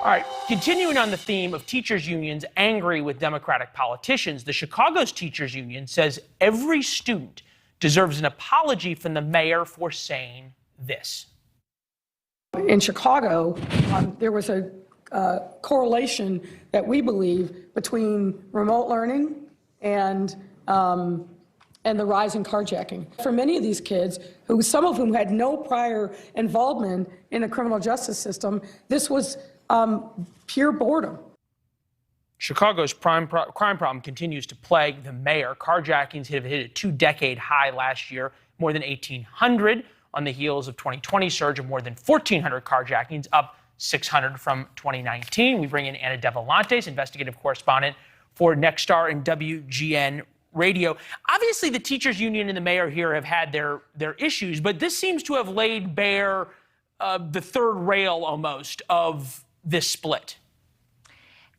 All right, continuing on the theme of teachers' unions angry with Democratic politicians, the Chicago's teachers' union says every student deserves an apology from the mayor for saying this. In Chicago, there was a correlation that we believe between remote learning and the rise in carjacking. For many of these kids, some of whom had no prior involvement in the criminal justice system, this was pure boredom. Chicago's crime problem continues to plague the mayor. Carjackings have hit a two-decade high last year, more than 1,800 on the heels of 2020 surge of more than 1,400 carjackings, up 600 from 2019. We bring in Anna Devolantes, investigative correspondent for Nexstar and WGN Radio. Obviously, the teachers union and the mayor here have had their issues, but this seems to have laid bare the third rail almost of this split.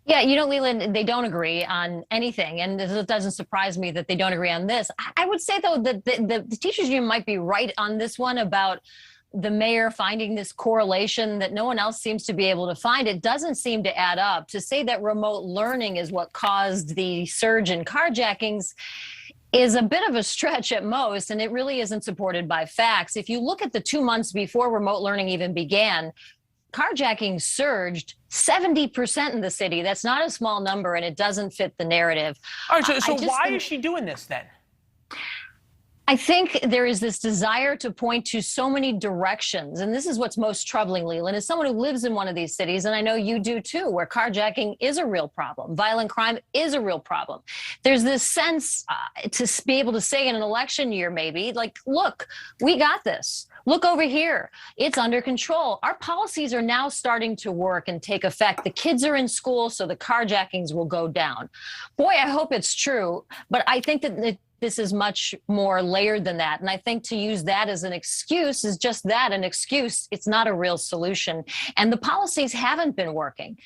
Yeah, you know, Leland, they don't agree on anything, and it doesn't surprise me that they don't agree on this. I would say, though, that the teachers union might be right on this one about the mayor finding this correlation that no one else seems to be able to find. It doesn't seem to add up. To say that remote learning is what caused the surge in carjackings is a bit of a stretch at most, and it really isn't supported by facts. If you look at the 2 months before remote learning even began, carjacking surged 70% in the city. That's not a small number, and it doesn't fit the narrative. All right, so why is she doing this then? I think there is this desire to point to so many directions, and this is what's most troubling, Leland, as someone who lives in one of these cities, and I know you do too, where carjacking is a real problem. Violent crime is a real problem. There's this sense to be able to say in an election year, maybe, like, look, we got this. Look over here. It's under control. Our policies are now starting to work and take effect. The kids are in school, so the carjackings will go down. Boy, I hope it's true, but I think that this is much more layered than that. And I think to use that as an excuse is just that, an excuse. It's not a real solution. And the policies haven't been working.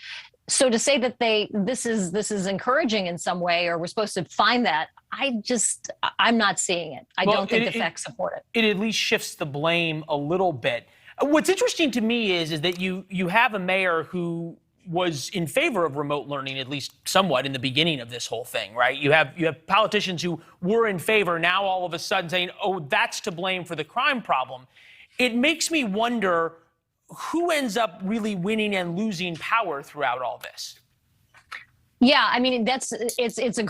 So to say that this is encouraging in some way, or we're supposed to find that, I'm not seeing it. I don't think the facts support it. It at least shifts the blame a little bit. What's interesting to me is that you have a mayor who was in favor of remote learning, at least somewhat, in the beginning of this whole thing, right? You have politicians who were in favor, now all of a sudden saying, oh, that's to blame for the crime problem. It makes me wonder who ends up really winning and losing power throughout all this. Yeah, I mean, it's a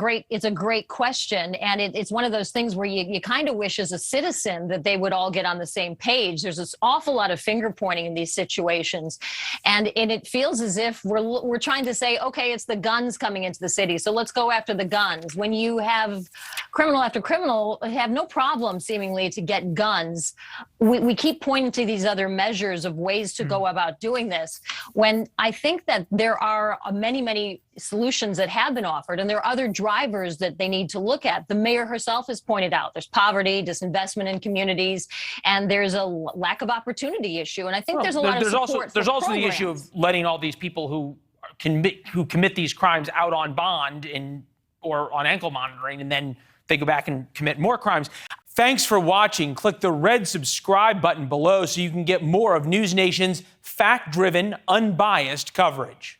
great question, and it's one of those things where you kind of wish as a citizen that they would all get on the same page. There's this awful lot of finger pointing in these situations, and it feels as if we're trying to say, okay, it's the guns coming into the city, so let's go after the guns. When you have criminal after criminal have no problem seemingly to get guns, we keep pointing to these other measures of ways to go about doing this, when I think that there are many solutions that have been offered, and there are other drivers that they need to look at. The mayor herself has pointed out there's poverty, disinvestment in communities, and there's a lack of opportunity issue. And I think there's a lot of support. There's also the issue of letting all these people who commit these crimes out on bond or on ankle monitoring, and then they go back and commit more crimes. Thanks for watching. Click the red subscribe button below so you can get more of NewsNation's fact-driven, unbiased coverage.